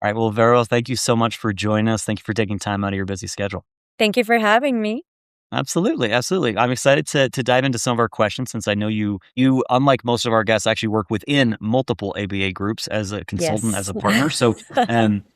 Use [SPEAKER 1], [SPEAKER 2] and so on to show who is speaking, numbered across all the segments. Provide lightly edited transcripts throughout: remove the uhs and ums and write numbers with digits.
[SPEAKER 1] All right. Well, Vero, thank you so much for joining us. Thank you for taking time out of your busy schedule.
[SPEAKER 2] Thank you for having me.
[SPEAKER 1] Absolutely. Absolutely. I'm excited to dive into some of our questions since I know you, unlike most of our guests, actually work within multiple ABA groups as a consultant, as
[SPEAKER 2] Yes.
[SPEAKER 1] a partner. So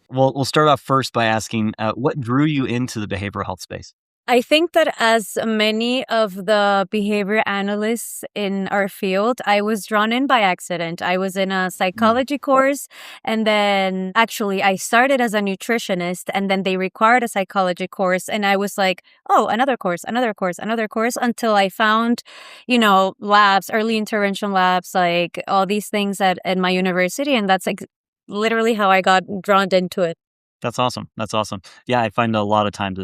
[SPEAKER 1] we'll start off first by asking what drew you into the behavioral health space?
[SPEAKER 2] I think that as many of the behavior analysts in our field, I was drawn in by accident. I was in a psychology course, and then actually I started as a nutritionist, and then they required a psychology course, and I was like, oh, another course, until I found, labs, early intervention labs, like all these things at my university, and that's literally how I got drawn into it.
[SPEAKER 1] That's awesome. That's awesome. Yeah, I find a lot of times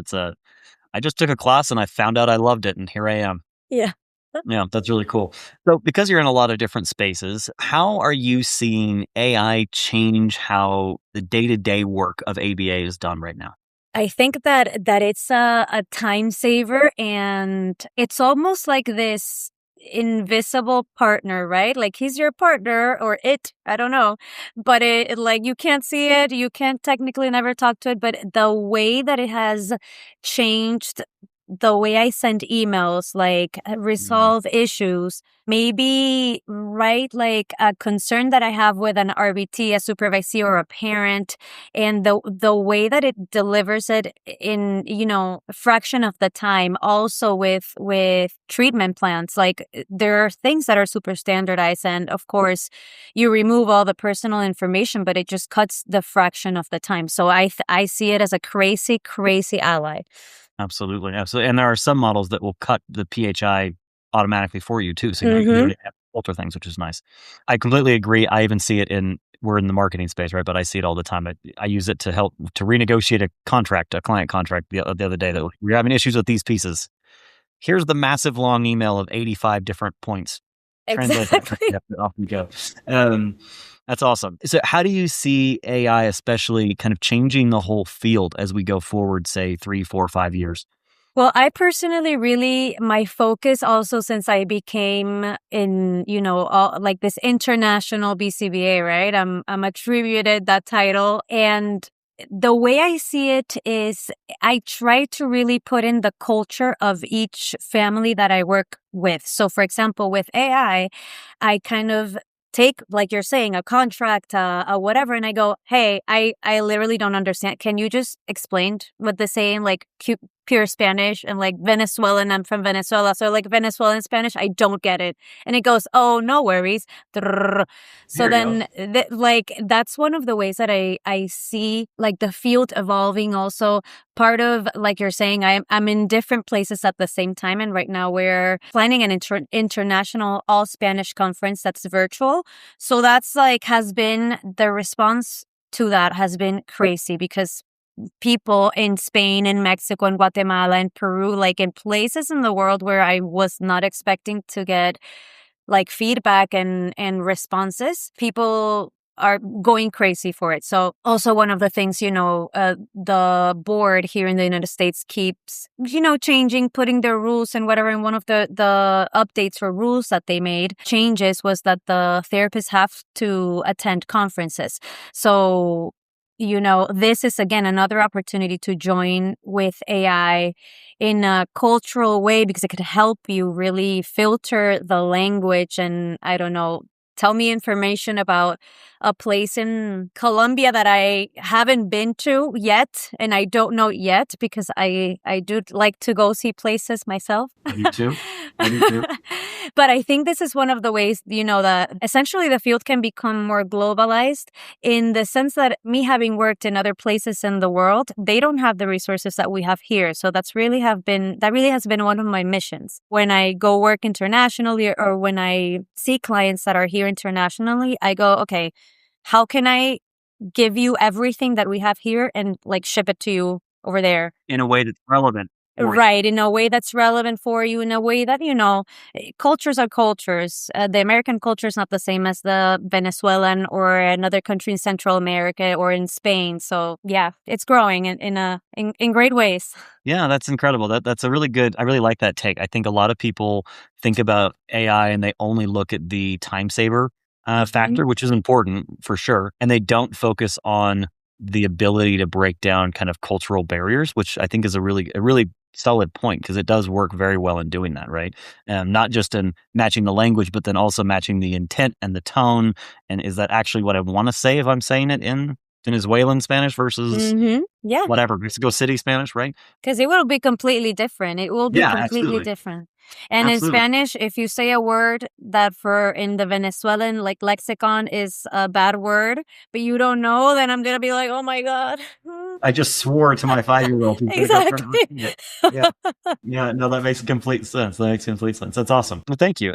[SPEAKER 1] I just took a class and I found out I loved it, and here I am.
[SPEAKER 2] Yeah.
[SPEAKER 1] Yeah, that's really cool. So, because you're in a lot of different spaces, how are you seeing AI change how the day-to-day work of ABA is done right now?
[SPEAKER 2] I think that it's a time saver, and it's almost like this invisible partner, right? Like he's your partner or it, I don't know. But like you can't see it, you can't technically never talk to it, but the way that it has changed the way I send emails, like resolve issues, maybe right like a concern that I have with an RBT, a supervisee or a parent, and the way that it delivers it in a fraction of the time. Also with treatment plans, like there are things that are super standardized, and of course you remove all the personal information, but it just cuts the fraction of the time. So I see it as a crazy ally.
[SPEAKER 1] Absolutely, absolutely. And there are some models that will cut the PHI automatically for you too. So you don't have to filter things, which is nice. I completely agree. I even see it we're in the marketing space, right? But I see it all the time. I use it to help to renegotiate a client contract the other day that we're having issues with these pieces. Here's the massive long email of 85 different points. Translate that.
[SPEAKER 2] Exactly.
[SPEAKER 1] Yep, off we go. That's awesome. So how do you see AI especially kind of changing the whole field as we go forward, say 3, 4, 5 years?
[SPEAKER 2] Well, I personally my focus also, since I became in, like this international BCBA, right? I'm attributed that title. And the way I see it is I try to really put in the culture of each family that I work with. So for example, with AI, I kind of take, like you're saying, a contract, a whatever, and I go, hey, I literally don't understand. Can you just explain what they're saying, like pure Spanish and like Venezuelan? I'm from Venezuela, so like Venezuelan Spanish, I don't get it. And it goes, oh, no worries. So then, like, that's one of the ways that I see like the field evolving. Also, part of, like you're saying, I'm in different places at the same time, and right now we're planning an international all Spanish conference that's virtual. So that's like has been the response to that has been crazy, because people in Spain and Mexico and Guatemala and Peru, like in places in the world where I was not expecting to get like feedback and responses, people are going crazy for it. So also one of the things, the board here in the United States keeps, changing, putting their rules and whatever. And one of the updates or rules that they made changes was that the therapists have to attend conferences. So this is again another opportunity to join with AI in a cultural way, because it could help you really filter the language and, I don't know, tell me information about a place in Colombia that I haven't been to yet, and I don't know yet, because I do like to go see places myself.
[SPEAKER 1] Me too. Me too.
[SPEAKER 2] But I think this is one of the ways, that essentially the field can become more globalized, in the sense that me having worked in other places in the world, they don't have the resources that we have here. So that really has been one of my missions. When I go work internationally, or when I see clients that are here internationally, I go, okay, how can I give you everything that we have here and like ship it to you over there
[SPEAKER 1] in a way that's relevant.
[SPEAKER 2] Right, in a way that's relevant for you, in a way that, cultures are cultures. The American culture is not the same as the Venezuelan or another country in Central America or in Spain. So yeah, it's growing in great ways.
[SPEAKER 1] Yeah, that's incredible. That's a really good, I really like that take. I think a lot of people think about AI and they only look at the time saver factor, which is important for sure. And they don't focus on the ability to break down kind of cultural barriers, which I think is a really solid point because it does work very well in doing that, right? Not just in matching the language, but then also matching the intent and the tone. And is that actually what I want to say if I'm saying it in Venezuelan Spanish versus
[SPEAKER 2] Yeah,
[SPEAKER 1] whatever, Mexico City Spanish, right?
[SPEAKER 2] because it will be completely different. It will be
[SPEAKER 1] Yeah,
[SPEAKER 2] completely
[SPEAKER 1] absolutely.
[SPEAKER 2] different. And in
[SPEAKER 1] Absolutely.
[SPEAKER 2] Spanish, if you say a word that for in the Venezuelan like lexicon is a bad word, but you don't know, then I'm gonna be like, oh my God.
[SPEAKER 1] I just swore to my 5-year-old who's gonna go start
[SPEAKER 2] Exactly.
[SPEAKER 1] repeating it. Yeah. Yeah, no, that makes complete sense. That makes complete sense. That's awesome. Well, thank you.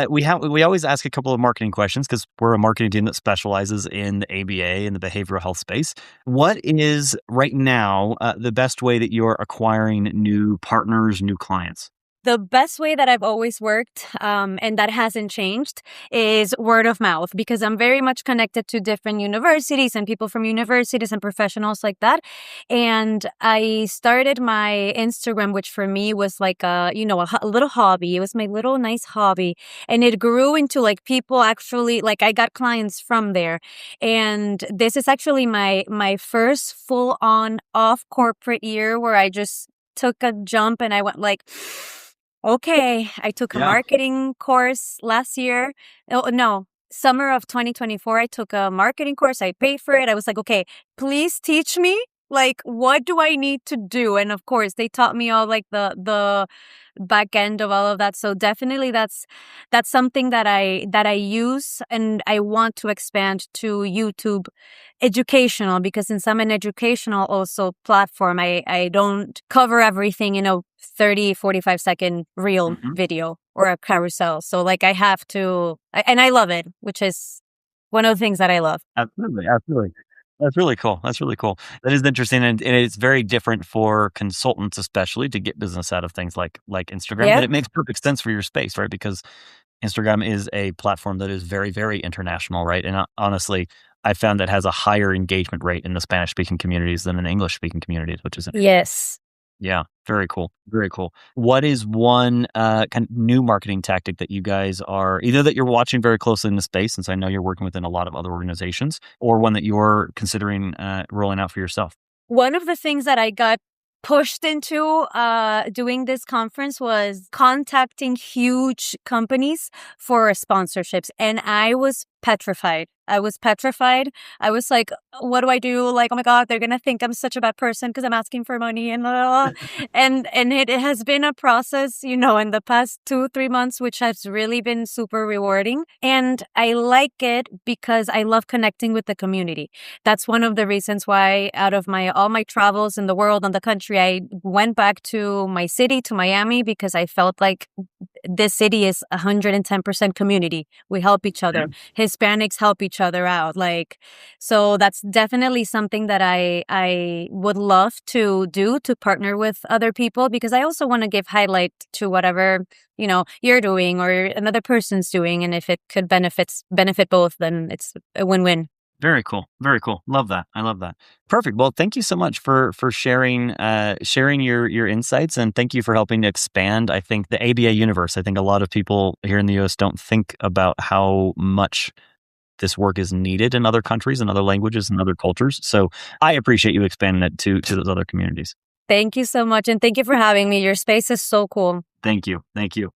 [SPEAKER 1] We always ask a couple of marketing questions because we're a marketing team that specializes in the ABA and the behavioral health space. What is right now the best way that you're acquiring new partners, new clients?
[SPEAKER 2] The best way that I've always worked, and that hasn't changed, is word of mouth because I'm very much connected to different universities and people from universities and professionals like that. And I started my Instagram, which for me was like a little hobby. It was my little nice hobby, and it grew into like people actually like I got clients from there. And this is actually my first full on off corporate year where I just took a jump and I went like, okay, I took a
[SPEAKER 1] Yeah.
[SPEAKER 2] marketing course last year. Oh, no, summer of 2024, I took a marketing course. I paid for it. I was like, okay, please teach me. Like, what do I need to do? And of course, they taught me all like the back end of all of that. So definitely that's something that I use and I want to expand to YouTube educational because since I'm an educational also platform, I don't cover everything in a 30, 45-second reel
[SPEAKER 1] Mhm.
[SPEAKER 2] video or a carousel. So like I have to, and I love it, which is one of the things that I love.
[SPEAKER 1] Absolutely, absolutely. That's really cool. That's really cool. That is interesting, and it's very different for consultants, especially to get business out of things like Instagram. But
[SPEAKER 2] Yeah.
[SPEAKER 1] it makes perfect sense for your space, right? Because Instagram is a platform that is very, very international, right? And honestly, I found that has a higher engagement rate in the Spanish speaking communities than in English speaking communities, which is interesting.
[SPEAKER 2] Yes.
[SPEAKER 1] Yeah, very cool. Very cool. What is one kind of new marketing tactic that you guys are either that you're watching very closely in the space, since I know you're working within a lot of other organizations, or one that you're considering rolling out for yourself?
[SPEAKER 2] One of the things that I got pushed into doing this conference was contacting huge companies for sponsorships. And I was petrified. I was petrified. I was like, what do I do? Like, oh my God, they're going to think I'm such a bad person because I'm asking for money and blah, blah, blah. And it has been a process, in the past 2-3 months, which has really been super rewarding. And I like it because I love connecting with the community. That's one of the reasons why out of all my travels in the world and the country, I went back to my city, to Miami, because I felt like this city is 110% community. We help each
[SPEAKER 1] Yeah.
[SPEAKER 2] other. Hispanics help each other out. Like, so that's definitely something that I would love to do, to partner with other people, because I also want to give highlight to whatever, you're doing or another person's doing. And if it could benefit both, then it's a win-win.
[SPEAKER 1] Very cool. Very cool. Love that. I love that. Perfect. Well, thank you so much for sharing your insights, and thank you for helping to expand. I think the ABA universe. I think a lot of people here in the U.S. don't think about how much this work is needed in other countries and other languages and other cultures. So I appreciate you expanding it to those other communities.
[SPEAKER 2] Thank you so much. And thank you for having me. Your space is so cool.
[SPEAKER 1] Thank you. Thank you.